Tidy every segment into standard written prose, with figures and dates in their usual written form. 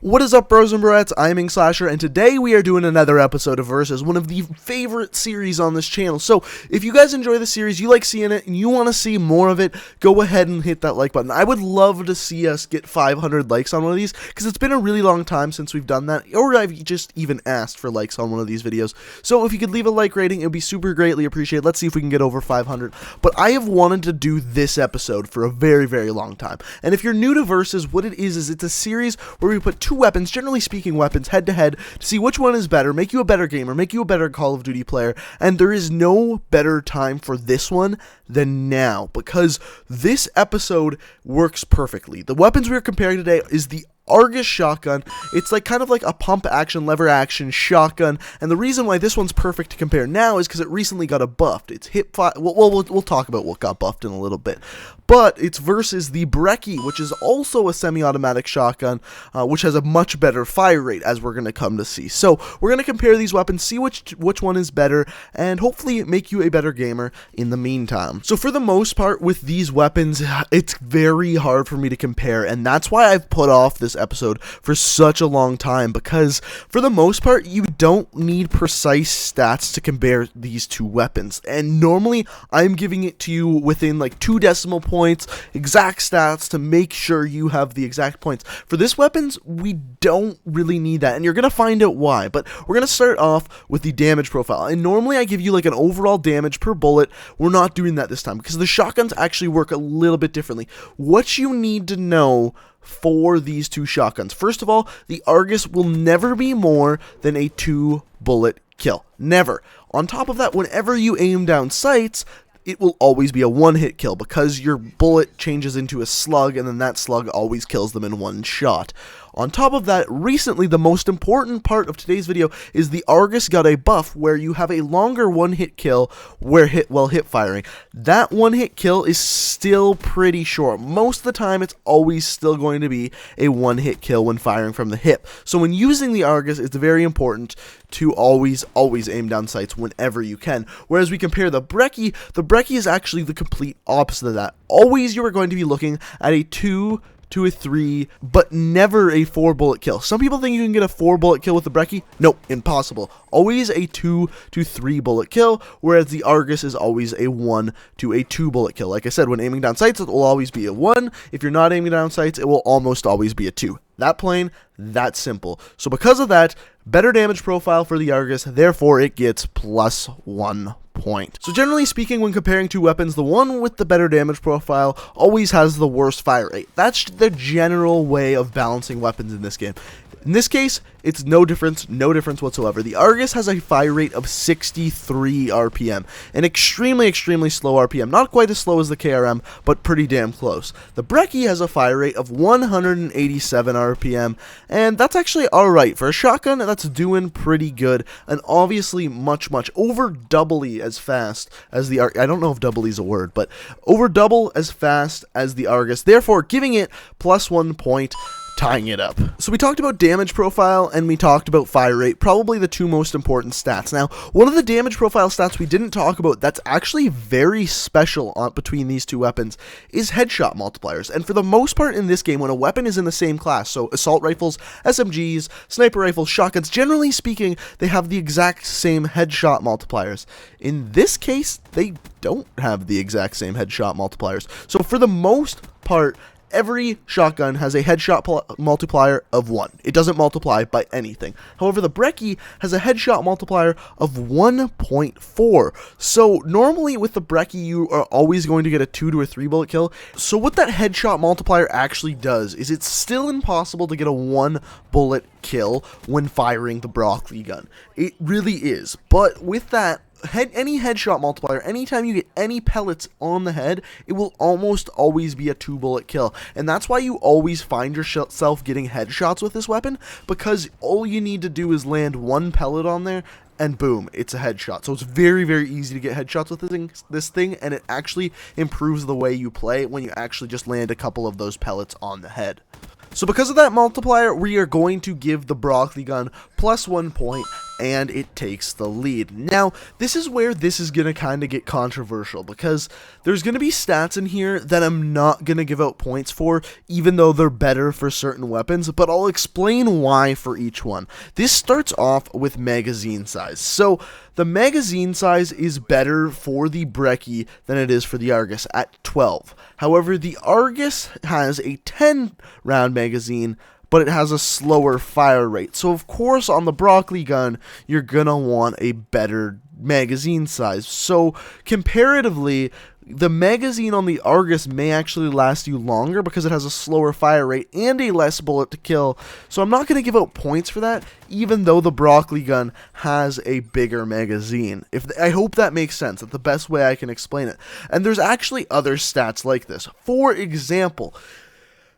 What is up, bros and broettes? I'm Slasher, and today we are doing another episode of Versus, one of the favorite series on this channel. So, if you guys enjoy the series, you like seeing it, and you want to see more of it, go ahead and hit that like button. I would love to see us get 500 likes on one of these, because it's been a really long time since we've done that, or I've just even asked for likes on one of these videos. So, if you could leave a like rating, it would be super greatly appreciated. Let's see if we can get over 500. But I have wanted to do this episode for a very, very long time. And if you're new to Versus, what it is it's a series where we put two weapons, generally speaking weapons, head to head to see which one is better, make you a better gamer, make you a better Call of Duty player, and there is no better time for this one than now, because this episode works perfectly. The weapons we're comparing today is the Argus shotgun. It's kind of like a pump action, lever action shotgun, and the reason why this one's perfect to compare now is because it recently got a buffed. It's hip fire. We'll talk about what got buffed in a little bit, but it's versus the Brekkie, which is also a semi-automatic shotgun, which has a much better fire rate, as we're going to come to see. So we're going to compare these weapons, see which one is better, and hopefully make you a better gamer in the meantime. So for the most part with these weapons, it's very hard for me to compare, and that's why I've put off this episode for such a long time, because for the most part you don't need precise stats to compare these two weapons, and normally I'm giving it to you within like 2 decimal points, exact stats to make sure you have the exact points. For this weapons, we don't really need that, and you're gonna find out why. But we're gonna start off with the damage profile, and normally I give you like an overall damage per bullet. We're not doing that this time because the shotguns actually work a little bit differently. What you need to know for these two shotguns: first of all, the Argus will never be more than a 2-bullet kill. Never. On top of that, whenever you aim down sights, it will always be a 1-hit kill, because your bullet changes into a slug, and then that slug always kills them in one shot. On top of that, recently, the most important part of today's video is the Argus got a buff where you have a longer 1-hit kill while hip firing. That 1-hit kill is still pretty short. Most of the time, it's always still going to be a 1-hit kill when firing from the hip. So when using the Argus, it's very important to always aim down sights whenever you can. Whereas we compare the Brekkie is actually the complete opposite of that. Always you are going to be looking at a 2 to a 3, but never a 4-bullet kill. Some people think you can get a 4-bullet kill with the Brekkie. Nope, impossible. Always a 2 to 3-bullet kill, whereas the Argus is always a 1 to a 2-bullet kill. Like I said, when aiming down sights, it will always be a 1. If you're not aiming down sights, it will almost always be a 2. That plain, that simple. So because of that, better damage profile for the Argus, therefore it gets +1 point. So generally speaking, when comparing two weapons, the one with the better damage profile always has the worst fire rate. That's the general way of balancing weapons in this game. In this case, it's no difference whatsoever. The Argus has a fire rate of 63 RPM, an extremely slow RPM. Not quite as slow as the KRM, but pretty damn close. The Brekkie has a fire rate of 187 RPM, and that's actually alright. For a shotgun, that's doing pretty good, and obviously much over doubly as fast as the Argus. I don't know if doubly is a word, but over double as fast as the Argus, therefore giving it +1 point, tying it up. So we talked about damage profile and we talked about fire rate, probably the two most important stats. Now, one of the damage profile stats we didn't talk about that's actually very special between these two weapons is headshot multipliers. And for the most part in this game, when a weapon is in the same class, so assault rifles, SMGs, sniper rifles, shotguns, generally speaking, they have the exact same headshot multipliers. In this case, they don't have the exact same headshot multipliers. So for the most part, every shotgun has a headshot multiplier of 1. It doesn't multiply by anything. However, the Brekkie has a headshot multiplier of 1.4. So normally with the Brekkie, you are always going to get a 2 to a 3-bullet kill. So what that headshot multiplier actually does is it's still impossible to get a 1-bullet kill when firing the Brekkie gun. It really is. But with that, any headshot multiplier, anytime you get any pellets on the head, it will almost always be a 2-bullet kill. And that's why you always find yourself getting headshots with this weapon, because all you need to do is land 1 pellet on there, and boom, it's a headshot. So it's very easy to get headshots with this thing, and it actually improves the way you play when you actually just land a couple of those pellets on the head. So because of that multiplier, we are going to give the Brekkie gun +1 point, and it takes the lead. Now, this is where this is going to kind of get controversial, because there's going to be stats in here that I'm not going to give out points for, even though they're better for certain weapons, but I'll explain why for each one. This starts off with magazine size. So, the magazine size is better for the Brekkie than it is for the Argus at 12. However, the Argus has a 10 round magazine, but it has a slower fire rate. So of course on the Brekkie gun, you're gonna want a better magazine size. So comparatively, the magazine on the Argus may actually last you longer because it has a slower fire rate and a less bullet to kill. So I'm not going to give out points for that, even though the Brekkie gun has a bigger magazine. I hope that makes sense. That's the best way I can explain it. And there's actually other stats like this. For example,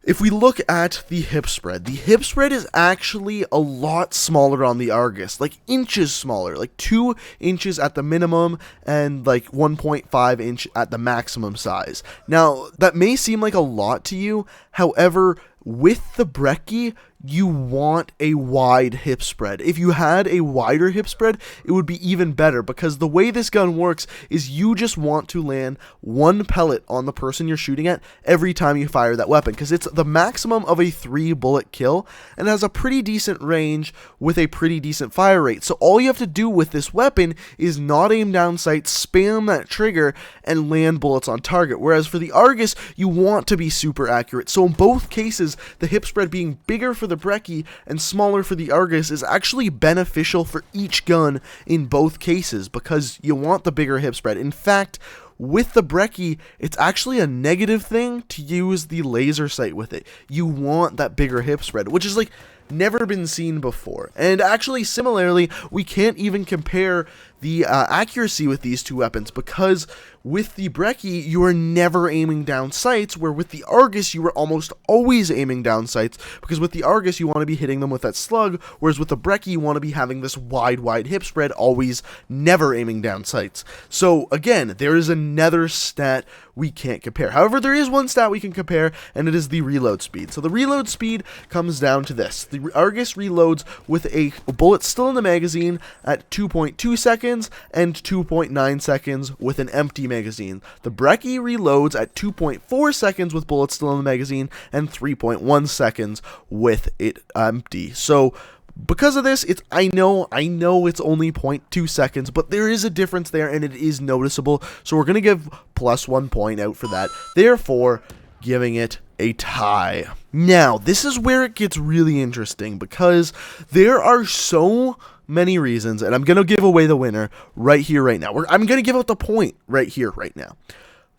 if we look at the hip spread is actually a lot smaller on the Argus, like inches smaller, like 2 inches at the minimum and like 1.5 inch at the maximum size. Now, that may seem like a lot to you, however, with the Brekkie, you want a wide hip spread. If you had a wider hip spread, it would be even better, because the way this gun works is you just want to land 1 pellet on the person you're shooting at every time you fire that weapon, because it's the maximum of a 3 bullet kill and has a pretty decent range with a pretty decent fire rate. So all you have to do with this weapon is not aim down sight, spam that trigger, and land bullets on target. Whereas for the Argus, you want to be super accurate. So in both cases, the hip spread being bigger for the Brekkie and smaller for the Argus is actually beneficial for each gun in both cases, because you want the bigger hip spread. In fact, with the Brekkie, it's actually a negative thing to use the laser sight with it. You want that bigger hip spread, which is like never been seen before. And actually, similarly, we can't even compare the accuracy with these two weapons, because with the Brekkie, you are never aiming down sights, where with the Argus, you are almost always aiming down sights, because with the Argus, you want to be hitting them with that slug, whereas with the Brekkie, you want to be having this wide hip spread, always never aiming down sights. So again, there is another stat we can't compare. However, there is one stat we can compare, and it is the reload speed. So the reload speed comes down to this. The Argus reloads with a bullet still in the magazine at 2.2 seconds and 2.9 seconds with an empty magazine. The Brekkie reloads at 2.4 seconds with bullets still in the magazine and 3.1 seconds with it empty. So because of this, I know it's only 0.2 seconds, but there is a difference there, and it is noticeable. So we're going to give +1 point out for that. Therefore, giving it a tie. Now, this is where it gets really interesting, because there are so many reasons, and I'm going to give away the winner right here, right now. I'm going to give out the point right here, right now.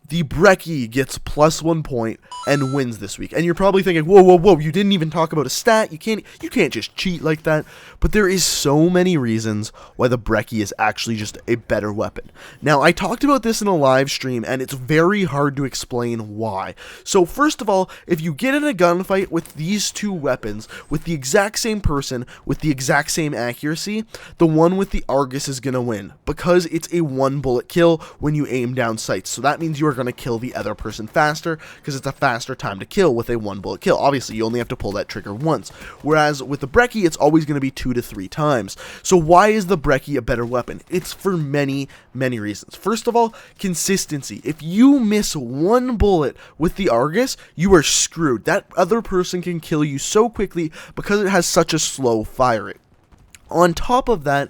The Brekkie gets +1 point and wins this week. And you're probably thinking, whoa, you didn't even talk about a stat. You can't just cheat like that. But there is so many reasons why the Brekkie is actually just a better weapon. Now, I talked about this in a live stream, and it's very hard to explain why. So first of all, if you get in a gunfight with these two weapons, with the exact same person, with the exact same accuracy, the one with the Argus is going to win, because it's a 1 bullet kill when you aim down sights. So that means you are going to kill the other person faster, because it's a faster time to kill with a 1 bullet kill. Obviously, you only have to pull that trigger once, whereas with the Brekkie, it's always going to be 2 to 3 times. So why is the Brekkie a better weapon? It's for many reasons. First of all, consistency. If you miss 1 bullet with the Argus, you are screwed. That other person can kill you so quickly because it has such a slow fire rate. On top of that,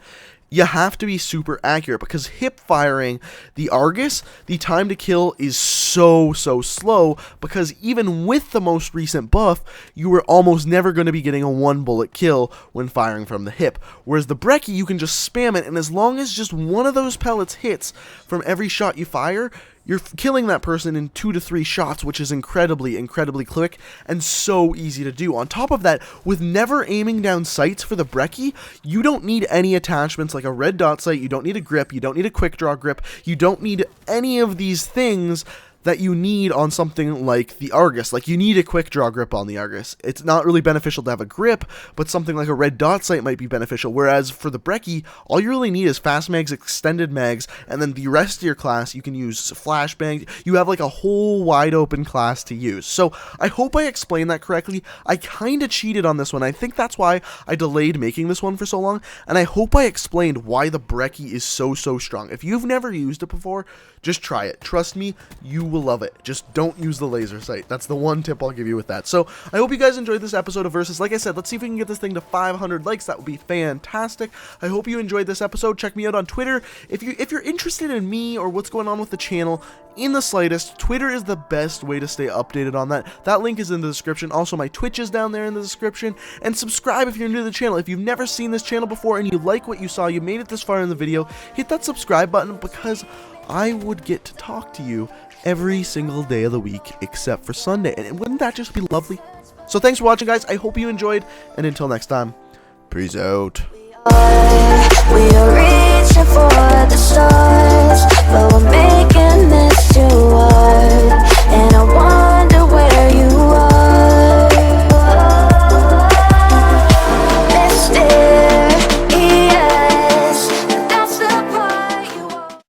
you have to be super accurate, because hip firing the Argus, the time to kill is so slow, because even with the most recent buff, you are almost never going to be getting a 1 bullet kill when firing from the hip. Whereas the Brekkie, you can just spam it, and as long as just one of those pellets hits from every shot you fire, you're killing that person in 2 to 3 shots, which is incredibly quick and so easy to do. On top of that, with never aiming down sights for the Brekkie, you don't need any attachments like a red dot sight, you don't need a grip, you don't need a quick draw grip, you don't need any of these things that you need on something like the Argus. Like, you need a quick draw grip on the Argus. It's not really beneficial to have a grip, but something like a red dot sight might be beneficial, whereas for the Brekkie, all you really need is fast mags, extended mags, and then the rest of your class, you can use flashbangs. You have like a whole wide open class to use. So I hope I explained that correctly. I kind of cheated on this one. I think that's why I delayed making this one for so long, and I hope I explained why the Brekkie is so strong. If you've never used it before, just try it. Trust me, you will love it. Just don't use the laser sight. That's the one tip I'll give you with that. So I hope you guys enjoyed this episode of Versus. Like I said, let's see if we can get this thing to 500 likes. That would be fantastic. I hope you enjoyed this episode. Check me out on Twitter. If you're interested in me or what's going on with the channel in the slightest, Twitter is the best way to stay updated on that. That link is in the description. Also, my Twitch is down there in the description. And subscribe if you're new to the channel. If you've never seen this channel before and you like what you saw, you made it this far in the video, hit that subscribe button, because I would get to talk to you every single day of the week except for Sunday, and wouldn't that just be lovely? So thanks for watching, guys. I hope you enjoyed, and until next time, peace out. We are reaching for the stars, but we're making this